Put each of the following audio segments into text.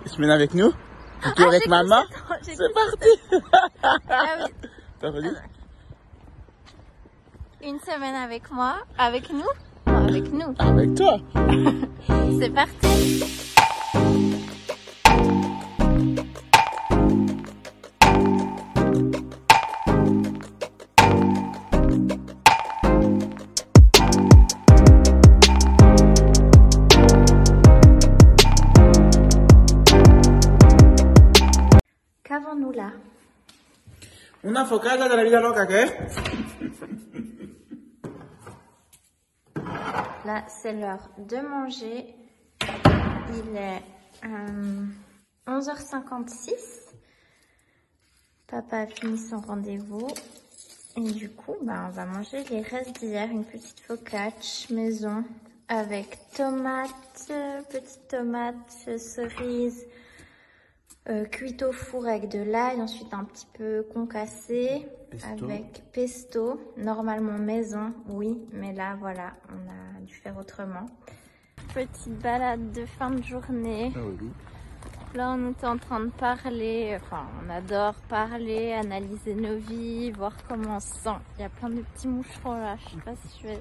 semaine avec nous. Plutôt avec maman. C'est parti. Ah oui. T'as pas dit? Une semaine avec moi, avec nous, non, avec nous. Avec toi. C'est parti. Qu'avons-nous là? Una focaccia de la vida loca, ¿qué? Là, c'est l'heure de manger. Il est 11h56. Papa a fini son rendez-vous. Et du coup, on va manger les restes d'hier. Une petite focaccia maison avec tomates, petites tomates, cerises, cuite au four avec de l'ail. Ensuite, un petit peu concassé avec pesto. Normalement maison, oui. Mais là, voilà, on a dû faire autrement. Petite balade de fin de journée. Ah oui. Là, on était en train de parler, enfin, on adore parler, analyser nos vies, voir comment on se sent. Il y a plein de petits moucherons là, je sais pas si je vais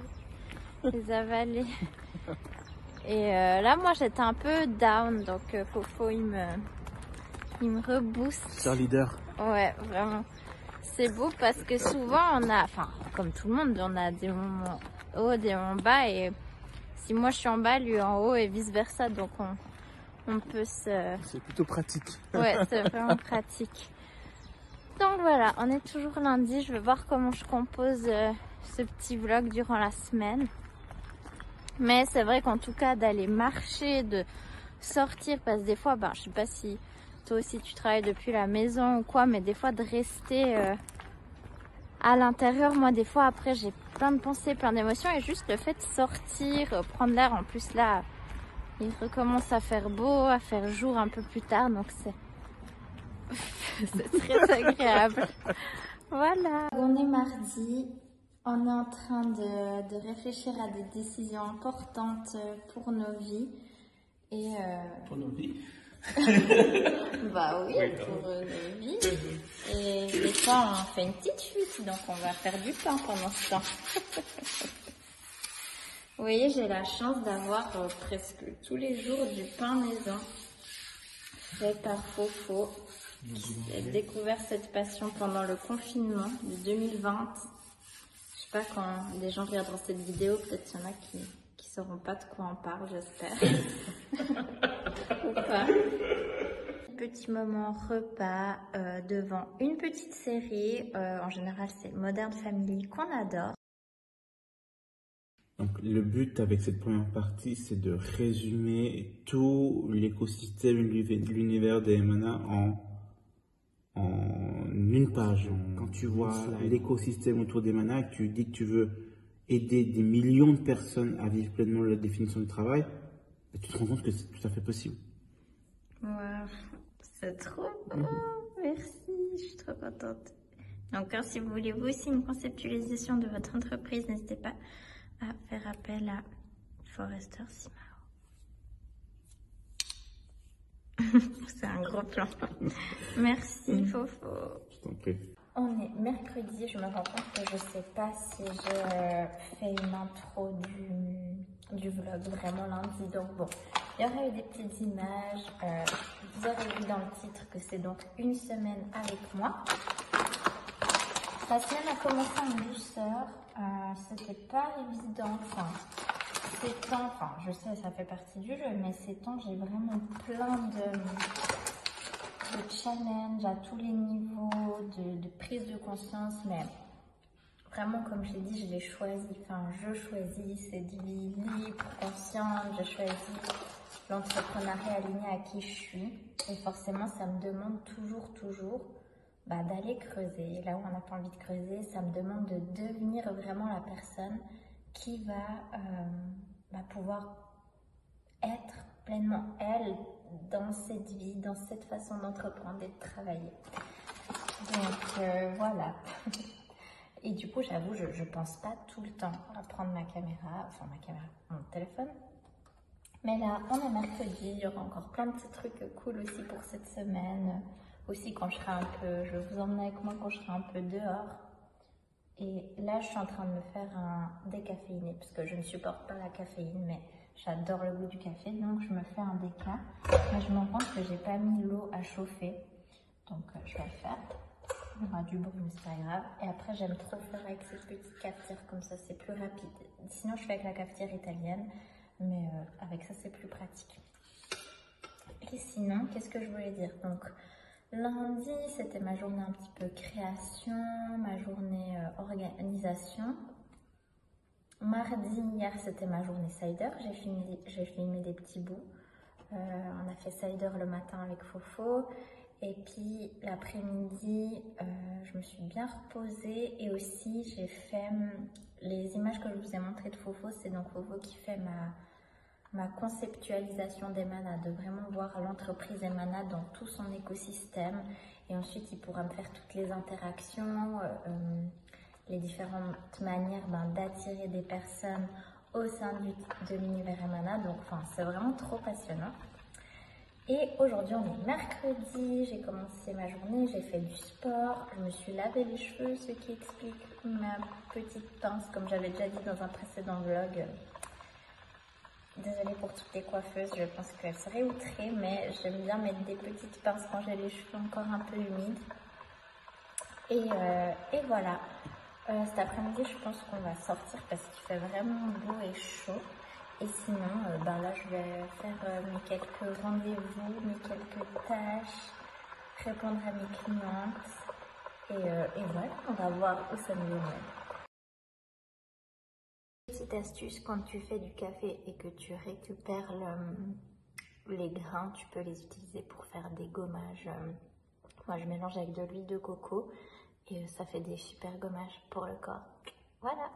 les avaler. Et là, moi, j'étais un peu down, donc Fofo, il me rebooste. Sœur leader. Ouais, vraiment. C'est beau parce que souvent, on a, enfin, comme tout le monde, on a des moments hauts, des moments bas, et si moi je suis en bas, lui en haut, et vice versa, donc on peut se... C'est plutôt pratique. Ouais, c'est vraiment pratique. Donc voilà, on est toujours lundi. Je vais voir comment je compose ce petit vlog durant la semaine. Mais c'est vrai qu'en tout cas, d'aller marcher, de sortir, parce que des fois, je sais pas si toi aussi tu travailles depuis la maison ou quoi, mais des fois de rester à l'intérieur, moi des fois après j'ai plein de pensées, plein d'émotions, et juste le fait de sortir, prendre l'air, en plus là, il recommence à faire beau, à faire jour un peu plus tard, donc c'est très agréable. Voilà. On est mardi, on est en train de réfléchir à des décisions importantes pour nos vies. Et Pour nos vies. Bah oui, pour nos vies. Et des fois, on fait une petite fuite, donc on va faire du pain pendant ce temps. Vous voyez, j'ai la chance d'avoir presque tous les jours du pain maison fait par Fofo. J'ai découvert cette passion pendant le confinement de 2020. Je sais pas, quand des gens regarderont cette vidéo, peut-être qu'il y en a qui sauront pas de quoi on parle, j'espère. Ou pas. Petit moment repas devant une petite série. En général, c'est Modern Family qu'on adore. Donc, le but avec cette première partie, c'est de résumer tout l'écosystème, l'univers des Mana en une page. Quand tu vois l'écosystème autour des Mana, que tu dis que tu veux aider des millions de personnes à vivre pleinement la définition du travail, tu te rends compte que c'est tout à fait possible. Wow, c'est trop beau, merci, je suis trop contente. Donc, si vous voulez vous aussi une conceptualisation de votre entreprise, n'hésitez pas à faire appel à Forrester Simao. C'est un gros plan. Merci Fofo. Je t'en prie. On est mercredi, je me rends compte que je sais pas si j'ai fait une intro du vlog vraiment lundi. Donc bon, il y aura eu des petites images. Vous aurez vu dans le titre que c'est donc une semaine avec moi. La semaine a commencé en douceur, c'était pas évident, ces temps, je sais ça fait partie du jeu, mais ces temps j'ai vraiment plein de challenges à tous les niveaux, de prise de conscience, mais vraiment comme je l'ai dit, je l'ai choisi, je choisis cette vie libre, consciente, je choisis l'entrepreneuriat aligné à qui je suis, et forcément ça me demande toujours d'aller creuser. Là où on n'a pas envie de creuser, ça me demande de devenir vraiment la personne qui va pouvoir être pleinement elle dans cette vie, dans cette façon d'entreprendre et de travailler. Donc voilà. Et du coup, j'avoue, je pense pas tout le temps à prendre mon téléphone Mais là, on est mercredi, il y aura encore plein de petits trucs cool aussi pour cette semaine. Aussi quand je serai un peu, je vais vous emmener avec moi quand je serai un peu dehors. Et là, je suis en train de me faire un décaféiné parce que je ne supporte pas la caféine, mais j'adore le goût du café, donc je me fais un déca. Mais je me rends compte que j'ai pas mis l'eau à chauffer, donc je vais le faire. Il y aura du bruit, mais c'est pas grave. Et après, j'aime trop faire avec ces petites cafetières comme ça, c'est plus rapide. Sinon, je fais avec la cafetière italienne, mais avec ça, c'est plus pratique. Et sinon, qu'est-ce que je voulais dire? Donc, lundi, c'était ma journée un petit peu création, ma journée organisation. Mardi, hier, c'était ma journée cider. J'ai filmé des petits bouts. On a fait cider le matin avec Fofo. Et puis l'après-midi, je me suis bien reposée. Et aussi, j'ai fait les images que je vous ai montrées de Fofo. C'est donc Fofo qui fait ma conceptualisation d'Emana, de vraiment voir l'entreprise Emana dans tout son écosystème. Et ensuite, il pourra me faire toutes les interactions, les différentes manières d'attirer des personnes au sein de l'univers Emana. Donc, c'est vraiment trop passionnant. Et aujourd'hui, on est mercredi, j'ai commencé ma journée, j'ai fait du sport, je me suis lavé les cheveux, ce qui explique ma petite pince, comme j'avais déjà dit dans un précédent vlog. Désolée pour toutes les coiffeuses, je pense qu'elles seraient outrées, mais j'aime bien mettre des petites pinces quand j'ai les cheveux encore un peu humides. Et voilà, cet après-midi, je pense qu'on va sortir parce qu'il fait vraiment beau et chaud. Et sinon, là, je vais faire mes quelques rendez-vous, mes quelques tâches, répondre à mes clientes. Et voilà, on va voir où ça nous mène. Petite astuce, quand tu fais du café et que tu récupères les grains, tu peux les utiliser pour faire des gommages. Moi, je mélange avec de l'huile de coco et ça fait des super gommages pour le corps. Voilà.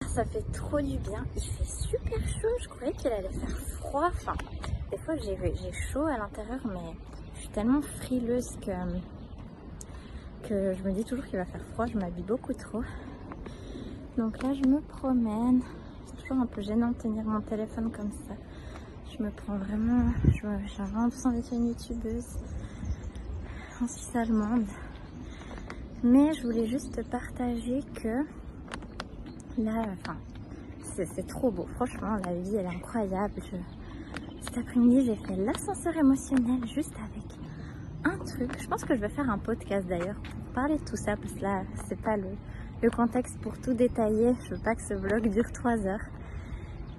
Ça fait trop du bien, il fait super chaud, je croyais qu'il allait faire froid, des fois j'ai chaud à l'intérieur, mais je suis tellement frileuse que je me dis toujours qu'il va faire froid, je m'habille beaucoup trop. Donc là je me promène, c'est toujours un peu gênant de tenir mon téléphone comme ça, je me prends vraiment, j'ai vraiment l'impression d'être une youtubeuse en Suisse allemande. Mais je voulais juste partager que là, c'est trop beau. Franchement, la vie, elle est incroyable. Cet après-midi, j'ai fait l'ascenseur émotionnel juste avec un truc. Je pense que je vais faire un podcast d'ailleurs pour parler de tout ça. Parce que là, c'est pas le contexte pour tout détailler. Je veux pas que ce vlog dure 3 heures.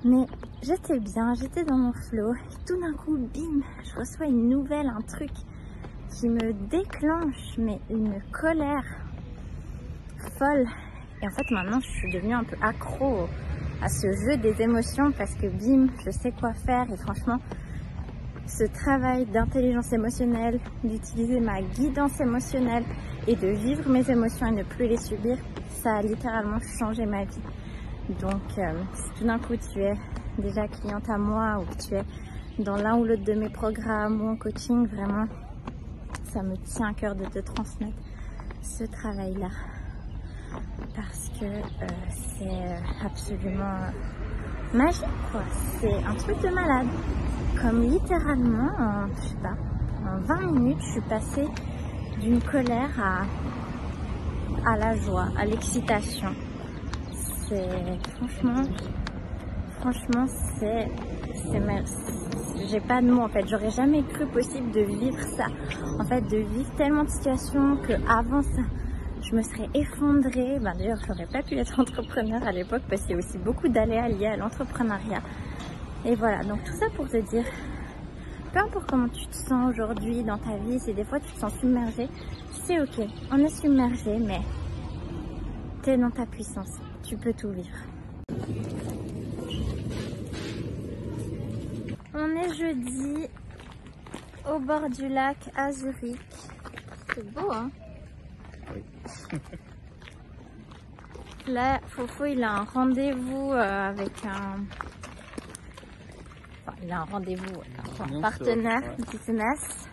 Mais j'étais bien, j'étais dans mon flow. Et tout d'un coup, bim, je reçois une nouvelle, un truc qui me déclenche, mais une colère folle. Et en fait, maintenant, je suis devenue un peu accro à ce jeu des émotions parce que bim, je sais quoi faire. Et franchement, ce travail d'intelligence émotionnelle, d'utiliser ma guidance émotionnelle et de vivre mes émotions et ne plus les subir, ça a littéralement changé ma vie. Donc, si tout d'un coup, tu es déjà cliente à moi ou que tu es dans l'un ou l'autre de mes programmes ou en coaching, vraiment, ça me tient à cœur de te transmettre ce travail-là. Parce que c'est absolument magique, quoi. C'est un truc de malade. Comme littéralement, je sais pas, en 20 minutes, je suis passée d'une colère à la joie, à l'excitation. C'est franchement, j'ai pas de mots en fait. J'aurais jamais cru possible de vivre ça. En fait, de vivre tellement de situations que avant ça, je me serais effondrée. D'ailleurs, je n'aurais pas pu être entrepreneur à l'époque parce qu'il y a aussi beaucoup d'aléas liés à l'entrepreneuriat. Et voilà, donc tout ça pour te dire, peu importe comment tu te sens aujourd'hui dans ta vie, si des fois tu te sens submergé, c'est ok. On est submergé, mais tu es dans ta puissance. Tu peux tout vivre. On est jeudi au bord du lac à Zurich. C'est beau, hein? Oui. Là, Fofo, il a un rendez-vous avec un partenaire business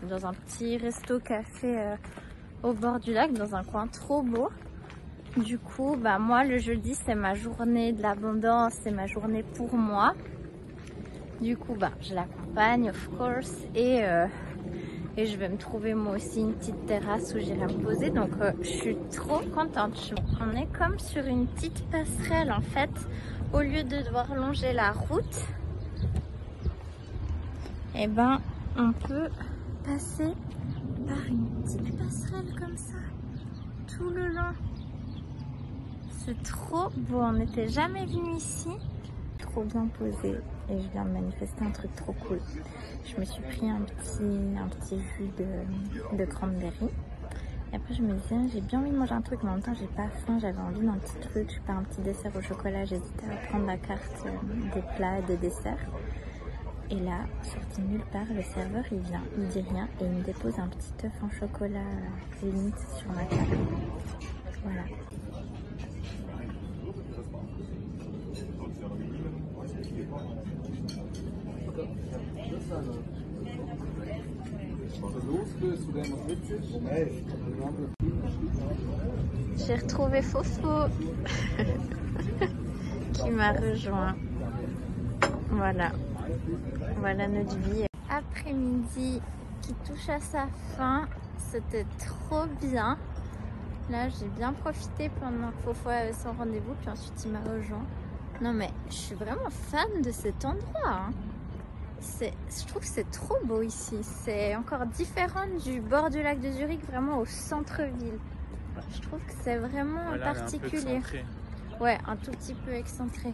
dans un petit resto-café au bord du lac, dans un coin trop beau. Du coup, bah, moi, le jeudi, c'est ma journée de l'abondance, c'est ma journée pour moi. Du coup, bah, je l'accompagne, of course, et je vais me trouver moi aussi une petite terrasse où j'irai me poser. Donc, je suis trop contente. On est comme sur une petite passerelle, en fait. Au lieu de devoir longer la route, eh ben, on peut passer par une petite passerelle comme ça, tout le long. C'est trop beau, on n'était jamais venu ici. Trop bien posé et je viens de manifester un truc trop cool. Je me suis pris un petit jus de cranberry. Et après je me disais, j'ai bien envie de manger un truc, mais en même temps j'ai pas faim, j'avais envie d'un petit truc, je sais pas, un petit dessert au chocolat. J'hésitais à prendre la carte des plats et des desserts. Et là, sorti nulle part, le serveur il vient, il dit rien et il me dépose un petit œuf en chocolat limite sur ma table. Voilà. J'ai retrouvé Fofo qui m'a rejoint. Voilà. Voilà notre vie. Après-midi qui touche à sa fin. C'était trop bien. Là, j'ai bien profité pendant que Fofo avait son rendez-vous. Puis ensuite, il m'a rejoint. Non mais, je suis vraiment fan de cet endroit. Hein. Je trouve que c'est trop beau ici. C'est encore différent du bord du lac de Zurich, vraiment au centre-ville. Je trouve que c'est vraiment particulier. Ouais, un tout petit peu excentré.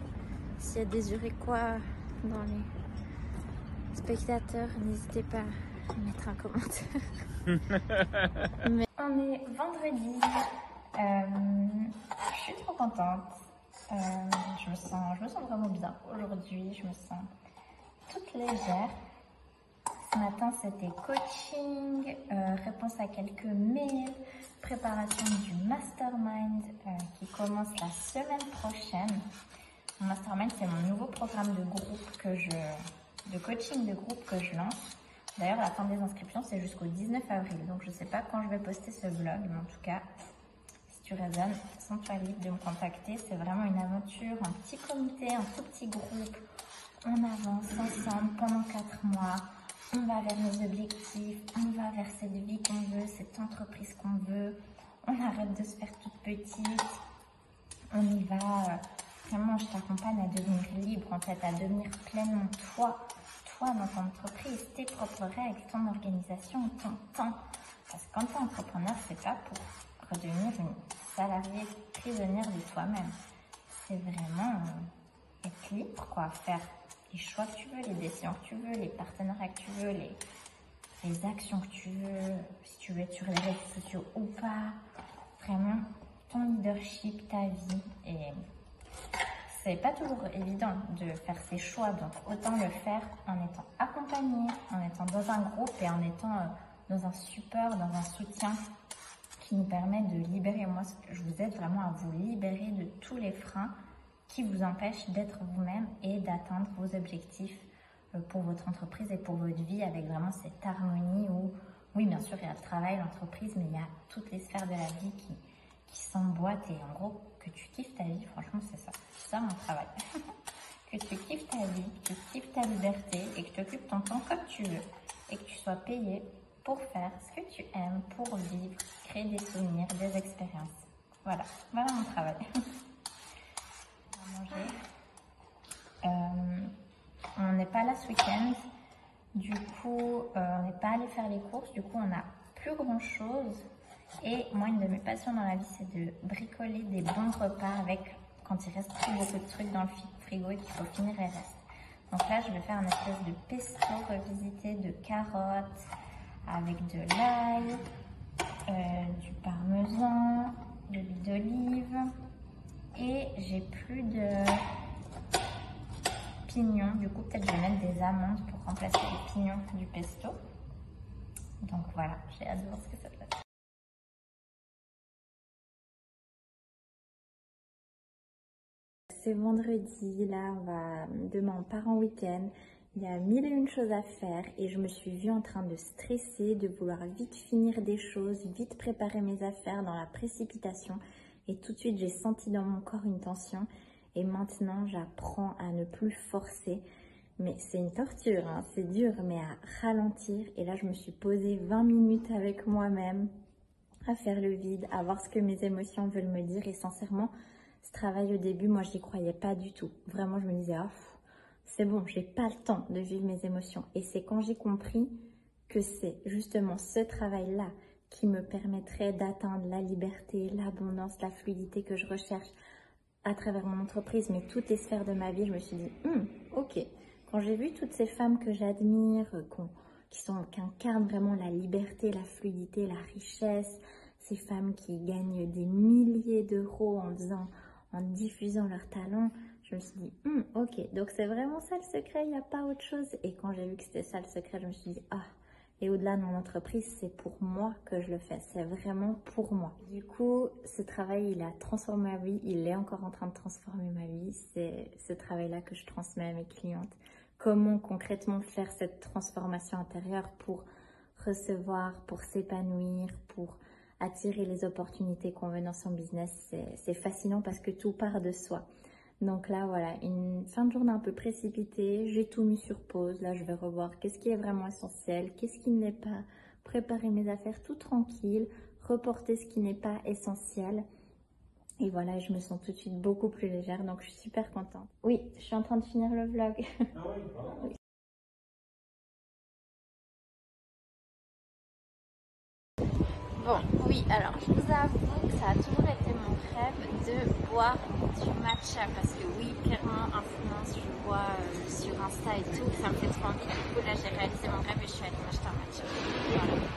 S'il y a des Zurichois dans les spectateurs, n'hésitez pas à mettre un commentaire. Mais on est vendredi. Je suis trop contente. Je me sens vraiment bien aujourd'hui. Je me sens toute légère. Ce matin, c'était coaching, réponse à quelques mails, préparation du mastermind qui commence la semaine prochaine. Mon mastermind, c'est mon nouveau programme de groupe de coaching de groupe que je lance. D'ailleurs, la fin des inscriptions, c'est jusqu'au 19 avril. Donc, je ne sais pas quand je vais poster ce vlog, mais en tout cas, si tu raisonnes, sens-toi libre de me contacter. C'est vraiment une aventure, un petit comité, un tout petit groupe. On avance ensemble pendant 4 mois. On va vers nos objectifs, on va vers cette vie qu'on veut, cette entreprise qu'on veut. On arrête de se faire toute petite. On y va. Vraiment, je t'accompagne à devenir libre, en fait, à devenir pleinement toi dans ton entreprise, tes propres règles, ton organisation, ton temps. Parce que quand tu es entrepreneur, c'est pas pour redevenir une salariée prisonnière de toi-même. C'est vraiment être libre, quoi, faire les choix que tu veux, les décisions que tu veux, les partenariats que tu veux, les actions que tu veux, si tu veux être sur les réseaux sociaux ou pas. Vraiment, ton leadership, ta vie. Et c'est pas toujours évident de faire ces choix, donc autant le faire en étant accompagné, en étant dans un groupe et en étant dans un support, dans un soutien qui nous permet de libérer. Moi, je vous aide vraiment à vous libérer de tous les freins qui vous empêchent d'être vous-même et d'atteindre vos objectifs pour votre entreprise et pour votre vie, avec vraiment cette harmonie où, oui, bien sûr, il y a le travail, l'entreprise, mais il y a toutes les sphères de la vie qui s'emboîtent et en gros, que tu kiffes ta vie, franchement, c'est ça mon travail. Que tu kiffes ta vie, que tu kiffes ta liberté et que tu occupes ton temps comme tu veux et que tu sois payé pour faire ce que tu aimes, pour vivre, créer des souvenirs, des expériences. Voilà mon travail. On va manger. On n'est pas là ce week-end, du coup, on n'est pas allé faire les courses, du coup, on n'a plus grand-chose. Et moi, une de mes passions dans la vie, c'est de bricoler des bons repas avec, quand il reste plus beaucoup de trucs dans le frigo et qu'il faut finir les restes. Donc là, je vais faire une espèce de pesto revisité de carottes avec de l'ail, du parmesan, de l'huile d'olive. Et j'ai plus de pignons. Du coup, peut-être je vais mettre des amandes pour remplacer les pignons du pesto. Donc voilà, j'ai hâte de voir ce que ça donne. C'est vendredi, là, demain on part en week-end. Il y a mille et une choses à faire et je me suis vue en train de stresser, de vouloir vite finir des choses, vite préparer mes affaires dans la précipitation. Et tout de suite, j'ai senti dans mon corps une tension. Et maintenant, j'apprends à ne plus forcer. Mais c'est une torture, hein, c'est dur, mais à ralentir. Et là, je me suis posée 20 minutes avec moi-même, à faire le vide, à voir ce que mes émotions veulent me dire. Et sincèrement, ce travail au début, moi, j'y croyais pas du tout. Vraiment, je me disais, c'est bon, j'ai pas le temps de vivre mes émotions. Et c'est quand j'ai compris que c'est justement ce travail-là qui me permettrait d'atteindre la liberté, l'abondance, la fluidité que je recherche à travers mon entreprise, mais toutes les sphères de ma vie, je me suis dit, ok. Quand j'ai vu toutes ces femmes que j'admire, qui incarnent vraiment la liberté, la fluidité, la richesse, ces femmes qui gagnent des milliers d'euros en diffusant leurs talents, je me suis dit, ok, donc c'est vraiment ça le secret, il n'y a pas autre chose. Et quand j'ai vu que c'était ça le secret, je me suis dit, et au-delà de mon entreprise, c'est pour moi que je le fais, c'est vraiment pour moi. Du coup, ce travail, il a transformé ma vie, il est encore en train de transformer ma vie, c'est ce travail-là que je transmets à mes clientes. Comment concrètement faire cette transformation intérieure pour recevoir, pour s'épanouir, pour attirer les opportunités qu'on veut dans son business, c'est fascinant parce que tout part de soi. Donc là, voilà, une fin de journée un peu précipitée, j'ai tout mis sur pause. Là, je vais revoir qu'est-ce qui est vraiment essentiel, qu'est-ce qui ne l'est pas, préparer mes affaires tout tranquille, reporter ce qui n'est pas essentiel. Et voilà, je me sens tout de suite beaucoup plus légère, donc je suis super contente. Oui, je suis en train de finir le vlog. Ah oui, pardon. Bon, oui, alors je vous avoue que ça a toujours été mon rêve de boire du matcha parce que oui, clairement, influence, je vois sur Insta et tout, ça me fait trop envie. Du coup, là, j'ai réalisé mon rêve et je suis allée m'acheter un matcha. Voilà.